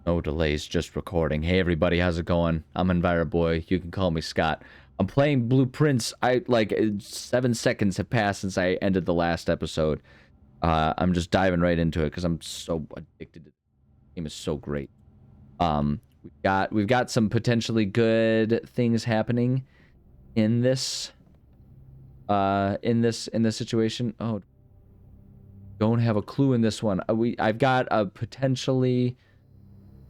No delays, just recording. Hey everybody, how's it going? I'm EnviroBoy. You can call me Scott. I'm playing Blueprints. 7 seconds have passed since I ended the last episode. I'm just diving right into it because I'm so addicted to it. The game is so great. We've got some potentially good things happening in this situation. Oh, don't have a clue in this one. I've got a potentially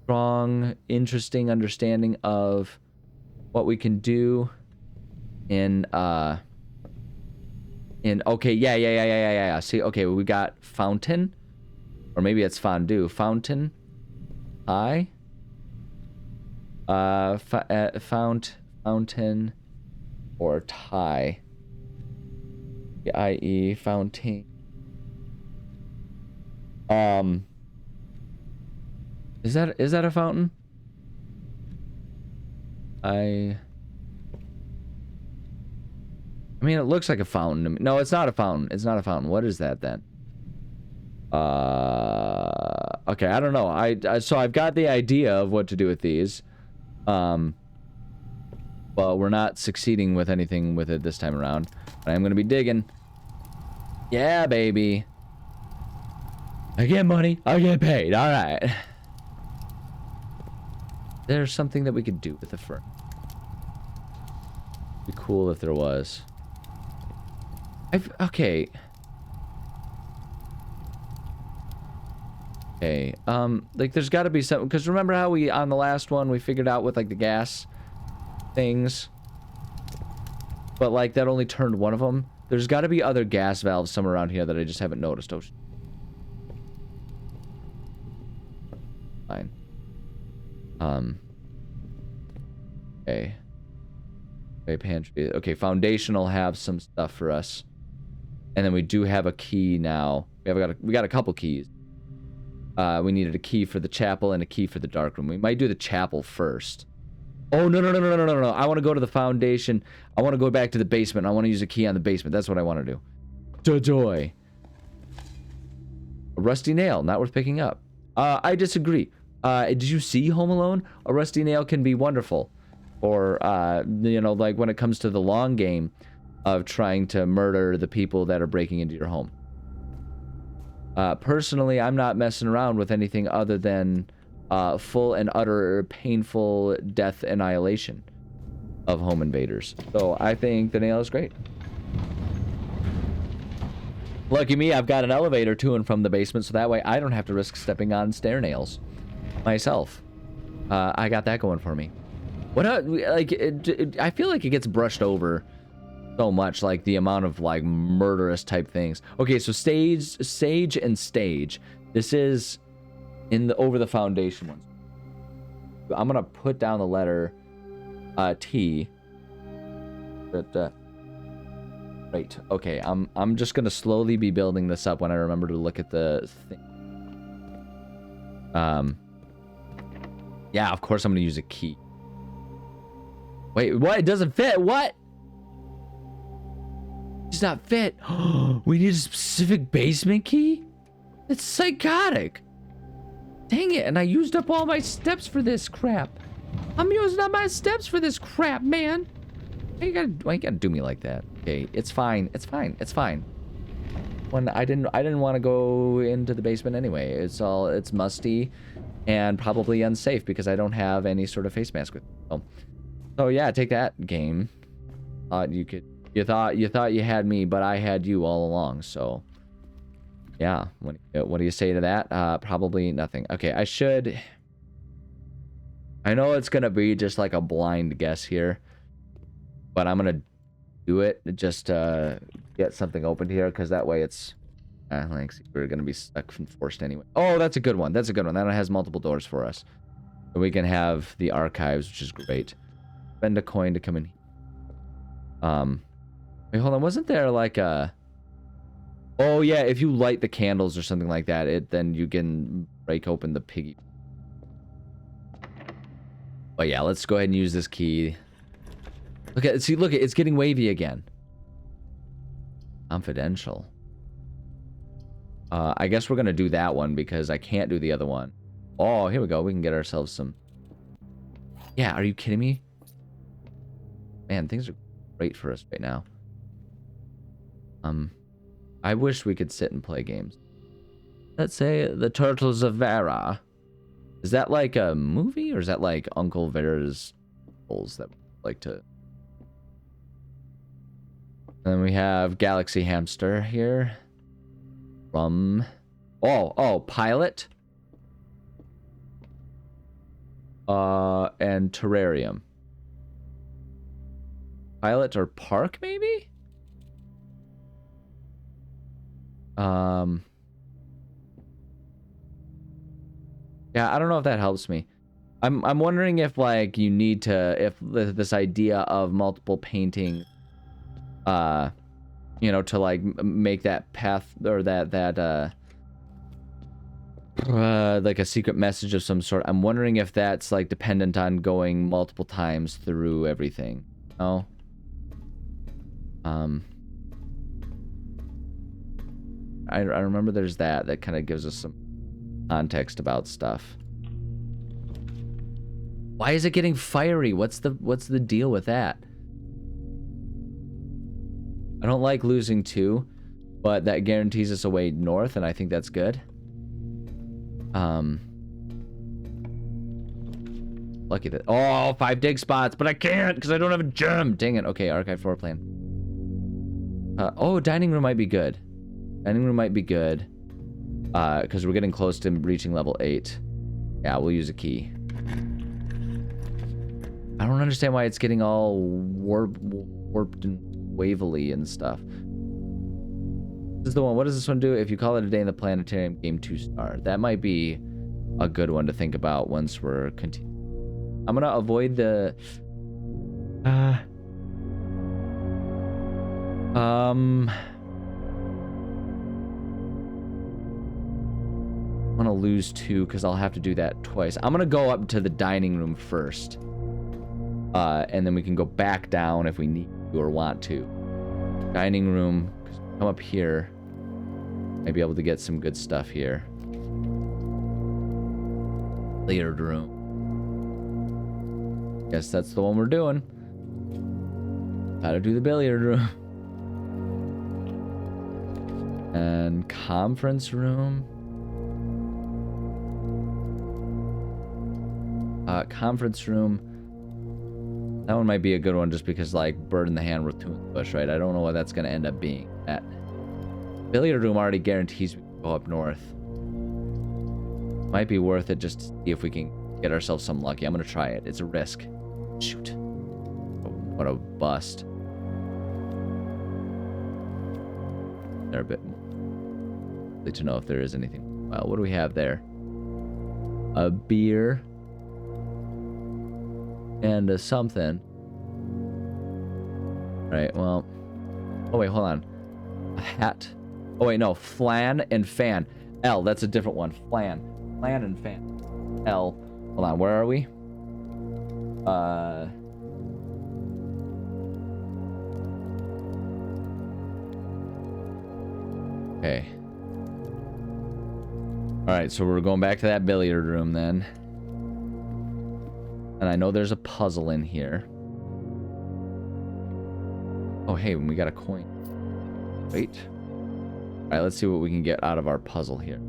strong, interesting understanding of what we can do in okay, yeah. See, okay, we got fountain, or maybe it's fondue. Fountain, high, fountain, or tie. I.e. fountain. Is that a fountain? I mean, it looks like a fountain. No, it's not a fountain. It's not a fountain. What is that then? Okay, I don't know. So I've got the idea of what to do with these. Well, we're not succeeding with anything with it this time around. But I'm gonna be digging. Yeah, baby. I get money. I get paid. All right. There's something that we could do with the fern. Be cool if there was. Okay. Okay. Like there's got to be something, because remember how we on the last one we figured out with like the gas things, but like that only turned one of them. There's got to be other gas valves somewhere around here that I just haven't noticed. Oh, fine. Okay. Okay, pantry. Okay, foundation will have some stuff for us. And then we do have a key now. We got a couple keys. We needed a key for the chapel and a key for the dark room. We might do the chapel first. Oh, no. I want to go to the foundation. I want to go back to the basement. I want to use a key on the basement. That's what I want to do. Joy. A rusty nail, not worth picking up. I disagree. Did you see Home Alone? A rusty nail can be wonderful. Or, you know, like when it comes to the long game of trying to murder the people that are breaking into your home. Personally, I'm not messing around with anything other than full and utter painful death annihilation of home invaders. So I think the nail is great. Lucky me, I've got an elevator to and from the basement, so that way I don't have to risk stepping on stair nails myself. I got that going for me. What I feel like it gets brushed over so much, like the amount of like murderous type things. Okay, so sage and stage. This is in the over the foundation ones. I'm gonna put down the letter T. But right. Okay, I'm just gonna slowly be building this up when I remember to look at the thing. Yeah, of course I'm gonna use a key. Wait, what? It doesn't fit. What? It's not fit. We need a specific basement key? It's psychotic. Dang it, and I used up all my steps for this crap. I'm using up my steps for this crap, man. Why you gotta do me like that? Okay, it's fine. It's fine. When I didn't want to go into the basement anyway. It's musty and probably unsafe because I don't have any sort of face mask with me. So yeah, take that, game. You thought you had me, but I had you all along. So yeah, what do you say to that? Probably nothing. Okay, I know it's gonna be just like a blind guess here, but I'm gonna do it just to get something opened here, because that way it's like we're gonna be stuck and forced anyway. Oh, that's a good one. That one has multiple doors for us, so we can have the archives, which is great. Spend a coin to come in. Wait, hold on. Wasn't there like a? Oh yeah, if you light the candles or something like that, then you can break open the piggy. But yeah, let's go ahead and use this key. Look, it's getting wavy again. Confidential. I guess we're gonna do that one because I can't do the other one. Oh, here we go. We can get ourselves some. Yeah, are you kidding me? Man, things are great for us right now. I wish we could sit and play games. Let's say The Turtles of Vera. Is that like a movie, or is that like Uncle Vera's goals that we like to... And then we have Galaxy Hamster here. Oh, Pilot. And Terrarium. Pilot or Park, maybe? Yeah, I don't know if that helps me. I'm wondering if like you need to, if this idea of multiple painting, you know, to like make that path, or that like a secret message of some sort. I'm wondering if that's like dependent on going multiple times through everything. Oh. I remember there's that kind of gives us some context about stuff. Why is it getting fiery? What's the deal with that? I don't like losing 2, but that guarantees us a way north, and I think that's good. Lucky that... Oh, 5 dig spots, but I can't because I don't have a gem. Dang it. Okay, archive floor plan. Oh, dining room might be good. Dining room might be good. Because we're getting close to reaching level 8. Yeah, we'll use a key. I don't understand why it's getting all warped and wavily and stuff. This is the one. What does this one do? If you call it a day in the planetarium, game 2-star. That might be a good one to think about once we're continuing. I'm gonna avoid the... I want to lose 2 because I'll have to do that twice. I'm gonna go up to the dining room first. And then we can go back down if we need to or want to. Dining room. Come up here. Might be able to get some good stuff here. Billiard room. Guess that's the one we're doing. Gotta do the billiard room. And conference room. Conference room. That one might be a good one just because, like, bird in the hand with 2 in the bush, right? I don't know what that's going to end up being. That billiard room already guarantees we can go up north. Might be worth it just to see if we can get ourselves some lucky. I'm going to try it. It's a risk. Shoot. Oh, what a bust. They're a bit more. To know if there is anything. Well, what do we have there? A beer. And a something. Right, well. Oh, wait, hold on. A hat. Oh, wait, no. Flan and fan. L, that's a different one. Flan. Flan and fan. L. Hold on, where are we? Okay. Alright, so we're going back to that billiard room then. And I know there's a puzzle in here. Oh, hey, we got a coin. Wait. Alright, let's see what we can get out of our puzzle here.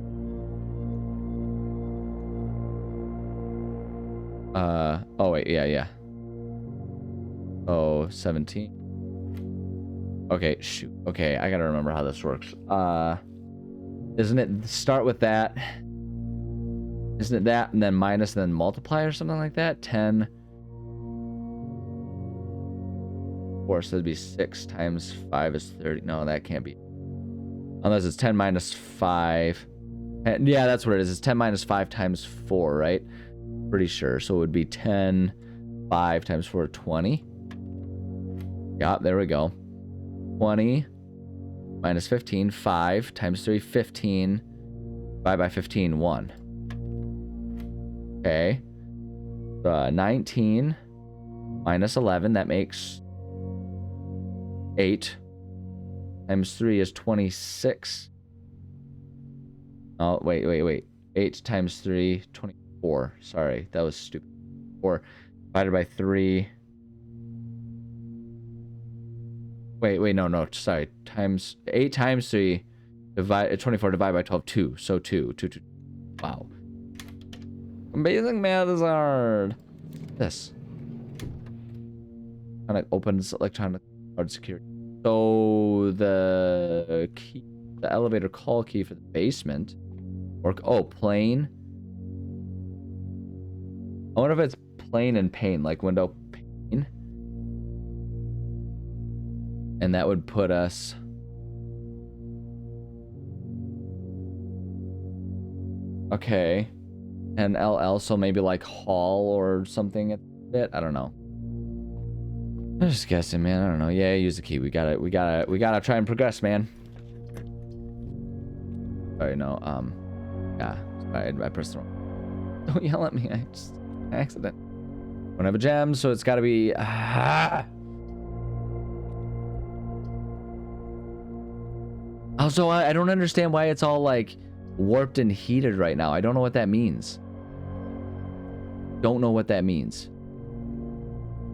Oh, wait, yeah. Oh, 17. Okay, shoot. Okay, I gotta remember how this works. Isn't it start with that? Isn't it that and then minus and then multiply or something like that? 10. 4, so that'd be 6 times 5 is 30. No, that can't be. Unless it's 10 minus 5. And yeah, that's what it is. It's 10 minus 5 times 4, right? Pretty sure. So it would be 10, 5 times 4, 20. Yeah, there we go. 20 minus 15, 5 times 3, 15. 5 by 15, 1. Okay. 19 minus 11, that makes 8. Times 3 is 26. Oh, wait. 8 times 3, 20. 4. Sorry, that was stupid. 4 divided by 3. Wait, no, sorry. Times 8 times 3 divide 24 divided by 12, 2. So 2. Wow. Basic math is hard. This. Kind of opens electronic card security. So the key, the elevator call key for the basement. Plane. I wonder if it's plane and pane, like window pane. And that would put us... Okay. And LL, so maybe like hall or something at it. I don't know. I'm just guessing, man. I don't know. Yeah, use the key. We gotta try and progress, man. Sorry, no. Yeah. Sorry, I pressed the wrong. Don't yell at me. I just accident. Don't have a gem, so it's gotta be. Also, I don't understand why it's all like warped and heated right now. I don't know what that means. Don't know what that means.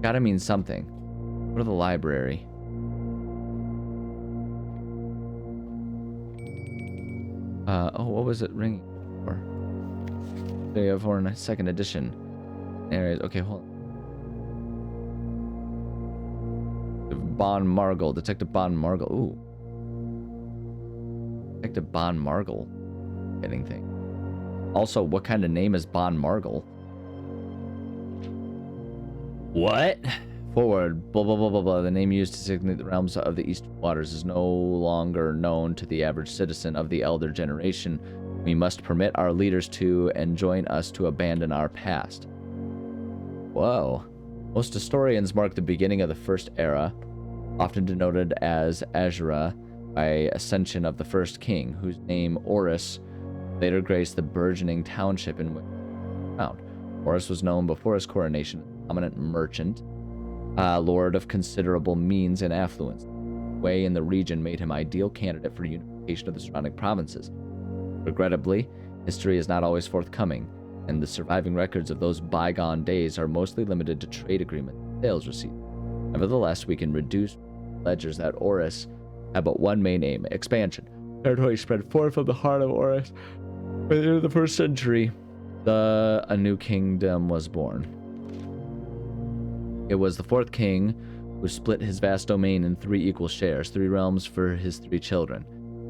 Gotta mean something. Go to the library. What was it ringing for? They have for a second edition. Anyways, okay, hold on. Bon Margle, Detective Bon Margle. Ooh. Detective Bon Margle. Getting thing. Also, what kind of name is Bon Margle? What? Forward, blah, blah, blah, blah, blah. The name used to signify the realms of the Eastern Waters is no longer known to the average citizen of the elder generation. We must permit our leaders to enjoin us to abandon our past. Whoa. Most historians mark the beginning of the First Era, often denoted as Azura, by ascension of the first king, whose name, Horus, later graced the burgeoning township in which he found. Horus was known before his coronation as a prominent merchant, lord of considerable means and affluence. Way in the region made him ideal candidate for unification of the surrounding provinces. Regrettably, history is not always forthcoming, and the surviving records of those bygone days are mostly limited to trade agreements and sales receipts. Nevertheless, we can reduce ledgers that Horus had but one main aim: expansion. Territory spread forth from the heart of Horus. By the end of the 1st century, a new kingdom was born. It was the 4th king who split his vast domain in 3 equal shares, 3 realms for his 3 children.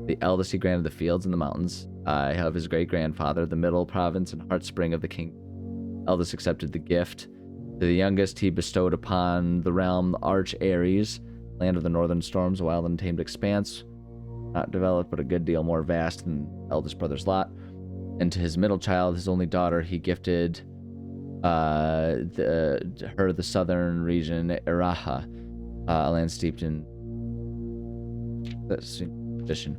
The eldest he granted the fields and the mountains of his great-grandfather, the middle province and heartspring of the king. Eldest accepted the gift. To the youngest he bestowed upon the realm Arch Ares, land of the northern storms, a wild and tamed expanse, not developed but a good deal more vast than eldest brother's lot. And to his middle child, his only daughter, he gifted her the southern region, Iraha, a land steeped in tradition.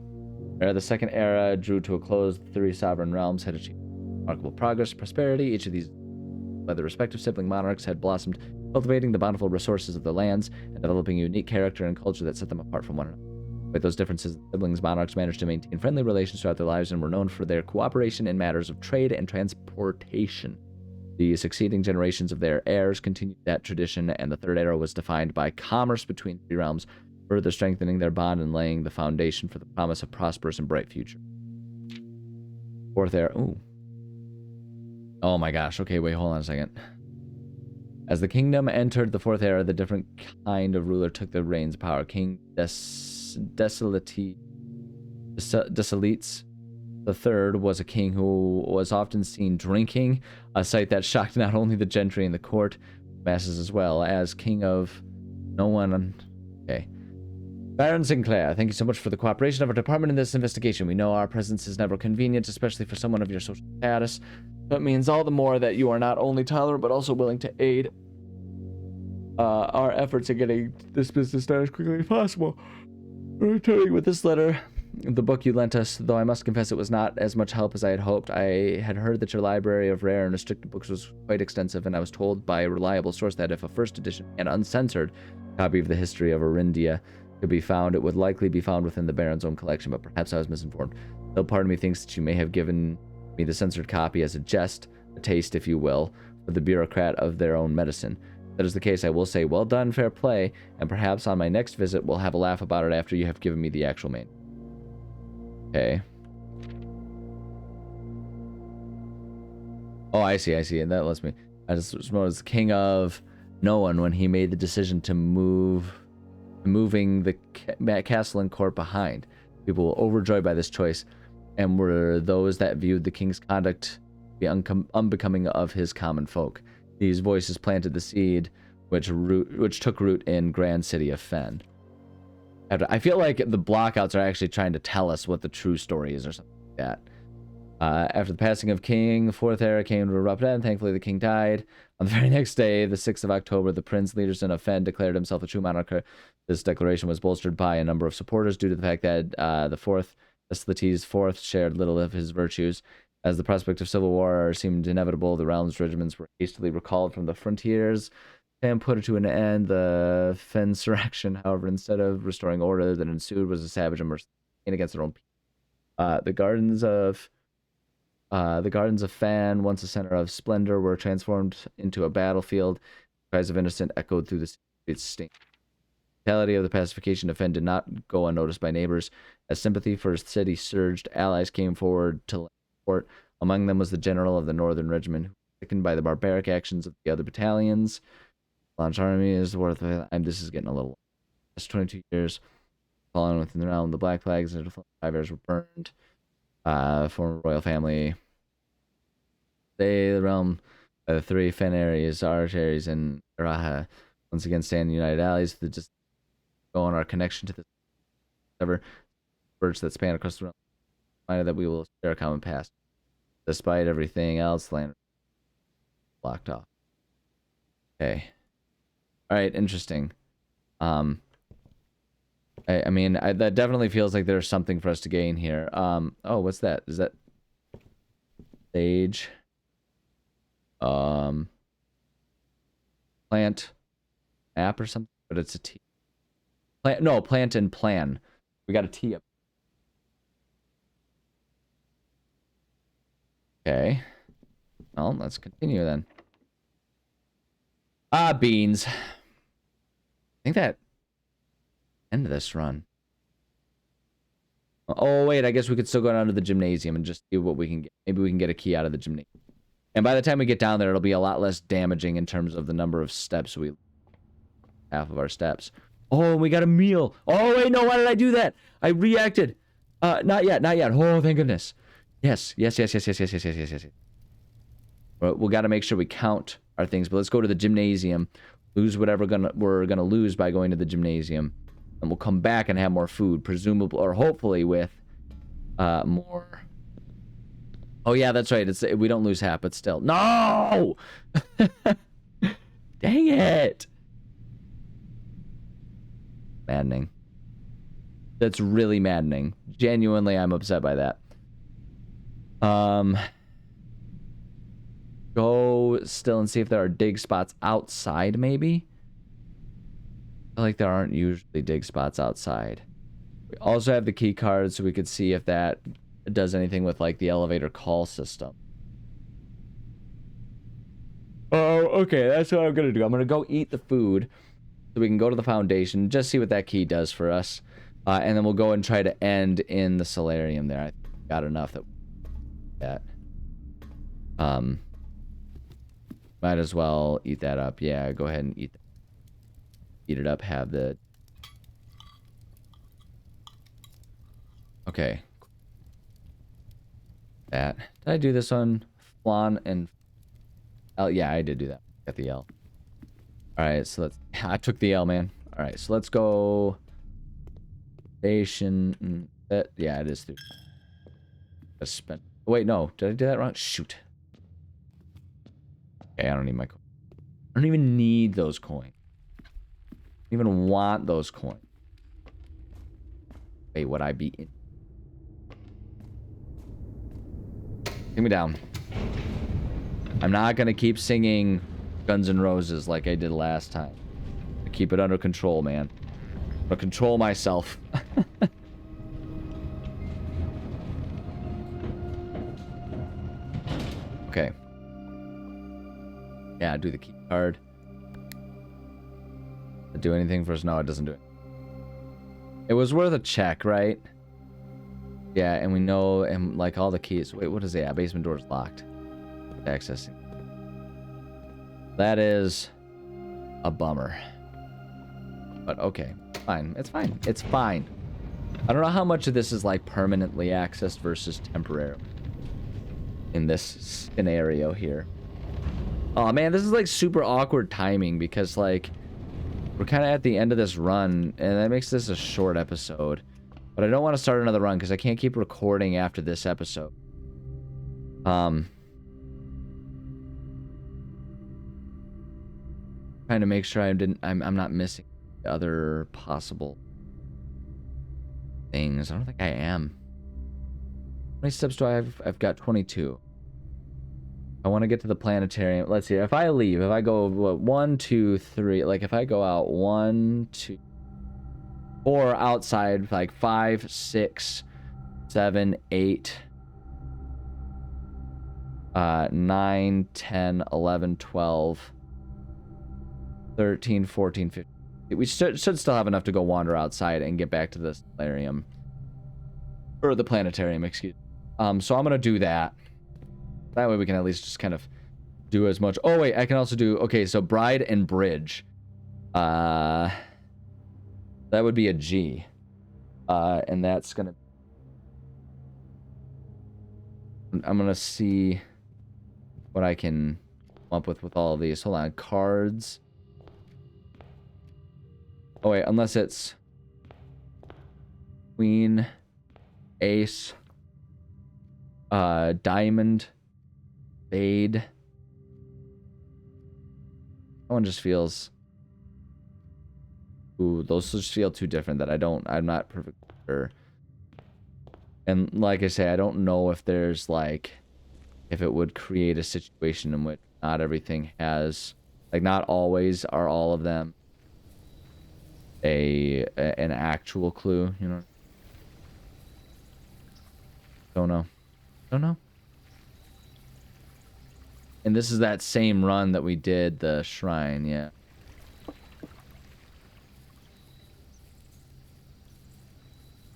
The second era drew to a close. The 3 sovereign realms had achieved remarkable progress and prosperity. Each of these, by the respective sibling monarchs, had blossomed, cultivating the bountiful resources of their lands and developing a unique character and culture that set them apart from one another. With those differences, the siblings monarchs managed to maintain friendly relations throughout their lives and were known for their cooperation in matters of trade and transportation. The succeeding generations of their heirs continued that tradition, and the 3rd era was defined by commerce between 3 realms, further strengthening their bond and laying the foundation for the promise of prosperous and bright future. 4th era. Ooh. Oh my gosh. Okay, wait, hold on a second. As the kingdom entered the 4th era, the different kind of ruler took the reins of power. King Desolates the 3rd was a king who was often seen drinking, a sight that shocked not only the gentry and the court, masses as well. As king of no one. Okay. Baron Sinclair, thank you so much for the cooperation of our department in this investigation. We know our presence is never convenient, especially for someone of your social status. So it means all the more that you are not only tolerant, but also willing to aid our efforts in getting this business done as quickly as possible. Returning with this letter, the book you lent us, though I must confess it was not as much help as I had hoped. I had heard that your library of rare and restricted books was quite extensive, and I was told by a reliable source that if a 1st edition and uncensored copy of the history of Arindia could be found, it would likely be found within the Baron's own collection, but perhaps I was misinformed. Though part of me thinks that you may have given me the censored copy as a jest, a taste, if you will, for the bureaucrat of their own medicine. If that is the case, I will say, well done, fair play, and perhaps on my next visit we'll have a laugh about it after you have given me the actual main. Okay. Oh, I see, and that lets me... I just was king of no one when he made the decision to moving the castle and court behind. People were overjoyed by this choice, and were those that viewed the king's conduct be unbecoming of his common folk. These voices planted the seed which took root in grand city of Fen. I feel like the blockouts are actually trying to tell us what the true story is or something like that. After the passing of King, the fourth era came to a abrupt end. Thankfully, the king died. On the very next day, the 6th of October, the Prince Leaderson of Fen declared himself a true monarch. This declaration was bolstered by a number of supporters due to the fact that the fourth, Eslites IV, shared little of his virtues. As the prospect of civil war seemed inevitable, the realm's regiments were hastily recalled from the frontiers and put to an end. The Fensurrection, however, instead of restoring order that ensued, was a savage and merciless against their own people. The gardens of Fan, once a center of splendor, were transformed into a battlefield. Cries of innocent echoed through the streets. The brutality of the pacification of Fen did not go unnoticed by neighbors. As sympathy for the city surged, allies came forward to support. Among them was the general of the Northern Regiment, who was sickened by the barbaric actions of the other battalions. Launch army is worth it. This is getting a little... That's 22 years. Fallen within the realm, the Black Flags and the 5 heirs were burned. Former royal family. The realm of the 3 Fen areas, Archaries, and Raha once again stand united allies that just go on our connection to this ever birds that span across the realm. Reminder that we will share a common past. Despite everything else, land blocked off. Okay. Alright, interesting. I mean, that definitely feels like there's something for us to gain here. Oh, what's that? Is that stage? Plant app or something, but it's a T. Plant and plan. We got a T up. Okay. Well, let's continue then. Beans. I think that end of this run. Oh, wait, I guess we could still go down to the gymnasium and just see what we can get. Maybe we can get a key out of the gymnasium. And by the time we get down there, it'll be a lot less damaging in terms of the number of steps we... Half of our steps. Oh, we got a meal. Oh, wait, no, why did I do that? I reacted. Not yet. Oh, thank goodness. Yes. Well, we got to make sure we count our things, but let's go to the gymnasium. Lose whatever we're gonna lose by going to the gymnasium. And we'll come back and have more food, presumably, or hopefully with more... Oh, yeah, that's right. We don't lose half, but still. No! Dang it! Maddening. That's really maddening. Genuinely, I'm upset by that. Go still and see if there are dig spots outside, maybe? I feel like there aren't usually dig spots outside. We also have the key card, so we could see if that does anything with, like, the elevator call system. Oh, okay, that's what I'm gonna do. I'm gonna go eat the food so we can go to the foundation, just see what that key does for us. And then we'll go and try to end in the solarium there. I got enough that... Might as well eat that up. Yeah, go ahead and eat it up. Have the... Okay. That. Did I do this on Flan and... L? Yeah, I did do that. Got the L. Alright, so let's... I took the L, man. Alright, so let's go... Station... Yeah, it is through. Spent... Wait, no. Did I do that wrong? Shoot. Okay, I don't need my coin. I don't even need those coins. I don't even want those coins. Wait, would I be in? Take me down. I'm not gonna keep singing Guns N' Roses like I did last time. I keep it under control, man. I'm gonna control myself. Okay. Yeah, do the key card. Does it do anything for us? No, it doesn't do it. It was worth a check, right? Yeah, and we know, and like all the keys. Wait, what is it? Yeah, basement door is locked. Accessing. That is a bummer. But okay, fine. It's fine. It's fine. I don't know how much of this is like permanently accessed versus temporary in this scenario here. Oh man, this is like super awkward timing because like we're kind of at the end of this run and that makes this a short episode. But I don't want to start another run because I can't keep recording after this episode. Trying to make sure I'm not missing other possible things. I don't think I am. How many steps do I have? I've got 22. I want to get to the planetarium. Let's see. If I leave, if I go, what, 1, 2, 3, like if I go out 1, 2, 4 outside, like 5, 6, 7, 8, 9, 10, 11, 12, 13, 14, 15. We should still have enough to go wander outside and get back to the solarium. Or the planetarium, excuse me. So I'm going to do that. That way we can at least just kind of do as much. Oh, wait, I can also do... Okay, so bride and bridge. That would be a G. And that's going to... I'm going to see what I can come up with all of these. Hold on. Cards. Oh, wait, unless it's queen, ace, diamond, spade. That one just feels... Ooh, those just feel too different that I'm not perfectly sure. And like I say, I don't know if there's like... If it would create a situation in which not everything has... Like, not always are all of them an actual clue, you know? Don't know. And this is that same run that we did the shrine, yeah.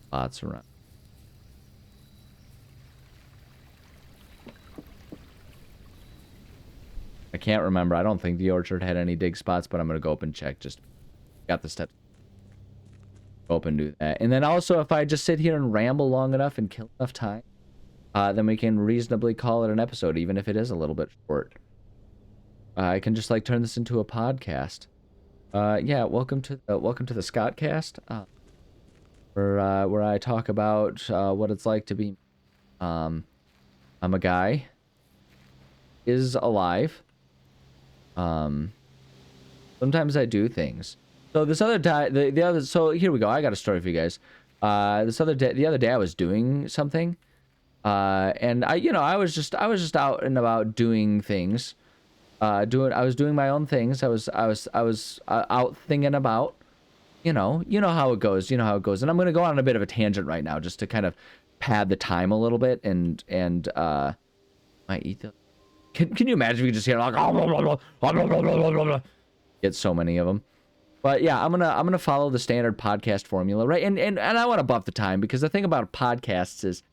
Spots around. I can't remember. I don't think the orchard had any dig spots, but I'm gonna go up and check. Just got the steps. Go up and do that. And then also, if I just sit here and ramble long enough and kill enough time, then we can reasonably call it an episode, even if it is a little bit short. I can just like turn this into a podcast. Yeah, welcome to the Scottcast, where I talk about what it's like to be. I'm a guy. Is alive. Sometimes I do things. So this other day, so here we go. I got a story for you guys. The other day I was doing something, and I was just out and about doing things. I was doing my own things. I was out thinking about, you know how it goes. And I'm gonna go on a bit of a tangent right now, just to kind of pad the time a little bit, and might eat the. Can you imagine if you could just hear like get so many of them? But yeah, I'm gonna follow the standard podcast formula, right? And I want to buff the time, because the thing about podcasts is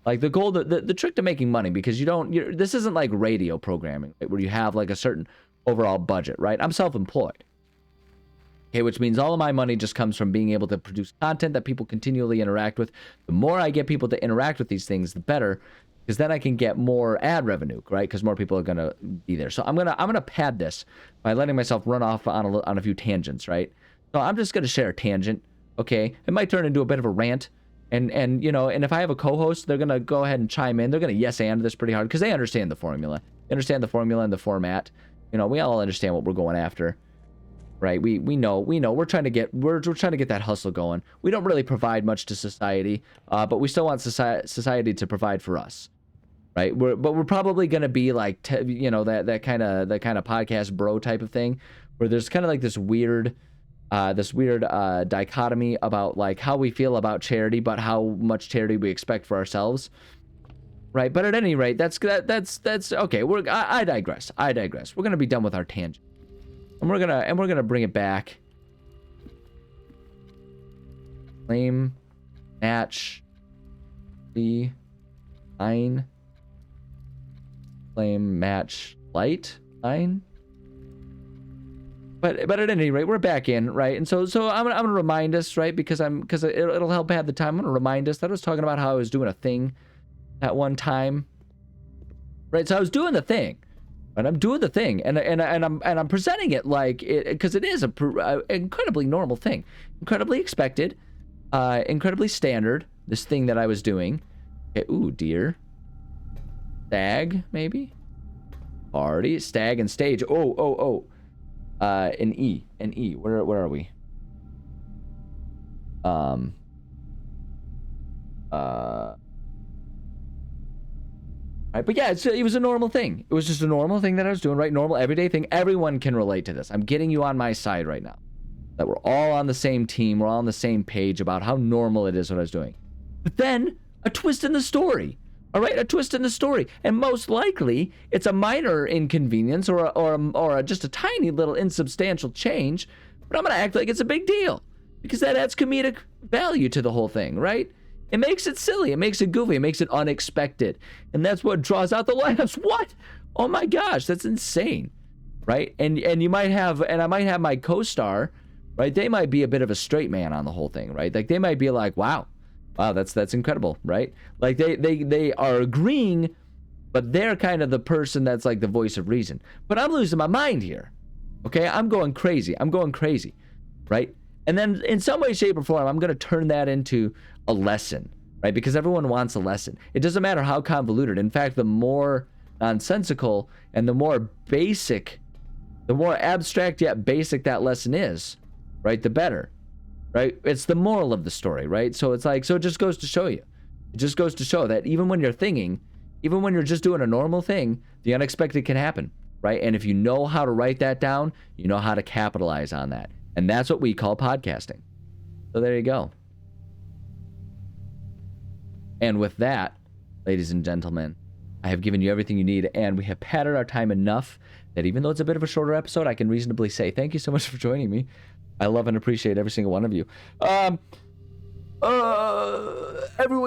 like the goal, the trick to making money, because this isn't like radio programming, right, where you have like a certain overall budget, right? I'm self-employed. Okay, which means all of my money just comes from being able to produce content that people continually interact with. The more I get people to interact with these things, the better, because then I can get more ad revenue, right? Because more people are gonna be there. So I'm gonna pad this by letting myself run off on a few tangents, right? So I'm just gonna share a tangent, okay? It might turn into a bit of a rant, and if I have a co-host, they're gonna go ahead and chime in. They're gonna yes and this pretty hard because they understand the formula. They understand the formula and the format. We all understand what we're going after, right? We know we're trying to get that hustle going. We don't really provide much to society, but we still want society to provide for us, right? We're probably gonna be like that kind of podcast bro type of thing, where there's kind of like this weird dichotomy about like how we feel about charity, but how much charity we expect for ourselves. right? But at any rate, that's okay. I digress. We're gonna be done with our tangent, and we're gonna bring it back. Claim, match, the line, claim, match, light, line. But at any rate, we're back in, right? And so I'm gonna remind us, right? Because it'll help have the time. I'm gonna remind us that I was talking about how I was doing a thing at one time, right? So I was doing the thing, and I'm doing the thing, and I'm presenting it like it, because it is a incredibly normal thing, incredibly expected, incredibly standard. This thing that I was doing. Okay, ooh, deer, stag, maybe, party, stag, and stage. Oh. An E. Where are we? Right, but yeah, it was a normal thing. It was just a normal thing that I was doing, right? Normal, everyday thing. Everyone can relate to this. I'm getting you on my side right now. That we're all on the same team. We're all on the same page about how normal it is what I was doing. But then, a twist in the story. All right, a twist in the story, and most likely it's a minor inconvenience or just a tiny little insubstantial change, but I'm gonna act like it's a big deal because that adds comedic value to the whole thing, right? It makes it silly, it makes it goofy, it makes it unexpected, and that's what draws out the laughs. What? Oh my gosh, that's insane, right? And you might have, and I might have my co-star, right? They might be a bit of a straight man on the whole thing, right? Like they might be like, wow, that's incredible, right? Like they are agreeing, but they're kind of the person that's like the voice of reason. But I'm losing my mind here. Okay, I'm going crazy, right? And then in some way, shape, or form, I'm gonna turn that into a lesson, right? Because everyone wants a lesson. It doesn't matter how convoluted. In fact, the more nonsensical and the more basic, the more abstract yet basic that lesson is, right, the better. Right? It's the moral of the story, right? So it's like, so it just goes to show you. It just goes to show that even when you're thinking, even when you're just doing a normal thing, the unexpected can happen, right? And if you know how to write that down, you know how to capitalize on that. And that's what we call podcasting. So there you go. And with that, ladies and gentlemen, I have given you everything you need, and we have padded our time enough that even though it's a bit of a shorter episode, I can reasonably say thank you so much for joining me. I love and appreciate every single one of you. Everyone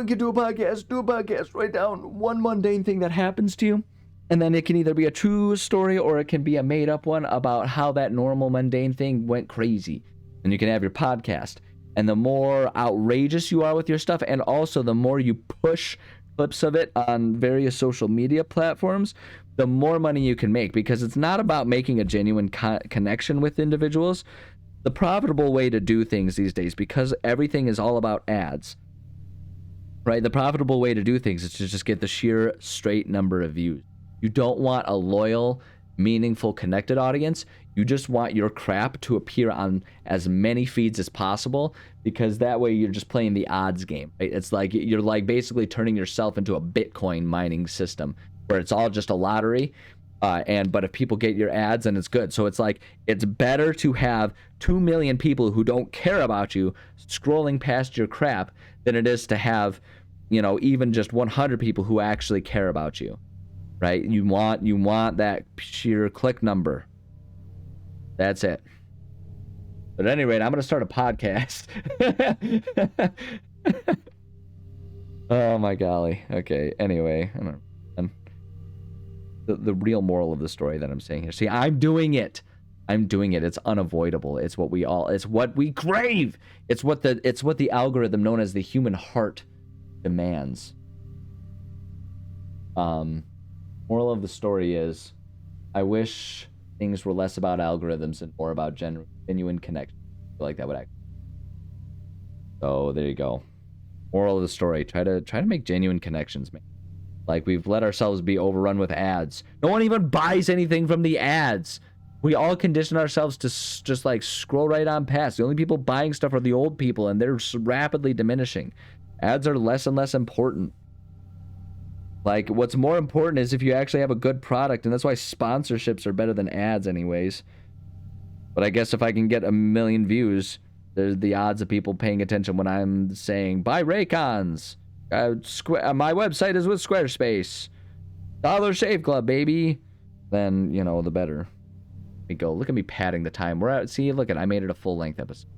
can do a podcast. Write down one mundane thing that happens to you, and then it can either be a true story or it can be a made-up one about how that normal mundane thing went crazy. And you can have your podcast. And the more outrageous you are with your stuff, and also the more you push clips of it on various social media platforms, the more money you can make, because it's not about making a genuine connection with individuals. The profitable way to do things these days, because everything is all about ads, right? The profitable way to do things is to just get the sheer straight number of views. You don't want a loyal, meaningful, connected audience. You just want your crap to appear on as many feeds as possible, because that way you're just playing the odds game, right? It's like you're like basically turning yourself into a Bitcoin mining system where it's all just a lottery. But if people get your ads, then it's good. So it's like, it's better to have 2 million people who don't care about you scrolling past your crap than it is to have, even just 100 people who actually care about you, right? You want that sheer click number. That's it. But at any rate, I'm going to start a podcast. Oh my golly. Okay. Anyway, I don't know. The real moral of the story that I'm saying here. See, I'm doing it. It's unavoidable. It's what we crave. It's what the algorithm known as the human heart demands. Moral of the story is, I wish things were less about algorithms and more about genuine connection. I feel like that would act. So there you go. Moral of the story: try to make genuine connections, man. Like, we've let ourselves be overrun with ads. No one even buys anything from the ads. We all condition ourselves to just like scroll right on past. The only people buying stuff are the old people, and they're rapidly diminishing. Ads are less and less important. Like, what's more important is if you actually have a good product, and that's why sponsorships are better than ads anyways. But I guess if I can get 1 million views, there's the odds of people paying attention when I'm saying, buy Raycons. My website is with Squarespace. Dollar Shave Club, baby. Then, you know, the better. Let me go. Look at me padding the time. We're at, see, look at, I made it a full-length episode.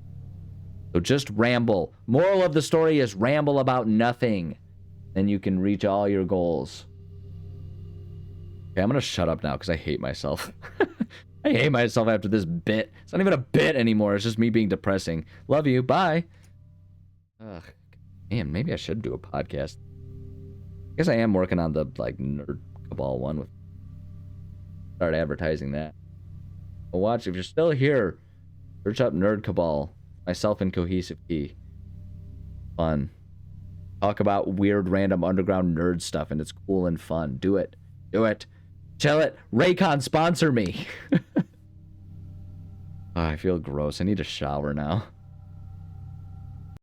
So just ramble. Moral of the story is ramble about nothing. Then you can reach all your goals. Okay, I'm gonna shut up now because I hate myself. I hate myself after this bit. It's not even a bit anymore. It's just me being depressing. Love you. Bye. Ugh. Man, maybe I should do a podcast. I guess I am working on the, like, Nerd Cabal one. With start advertising that. Well, watch, if you're still here, search up Nerd Cabal. Myself and Cohesive Key. Fun. Talk about weird, random, underground nerd stuff, and it's cool and fun. Do it. Do it. Chill it. Raycon, sponsor me. Oh, I feel gross. I need a shower now.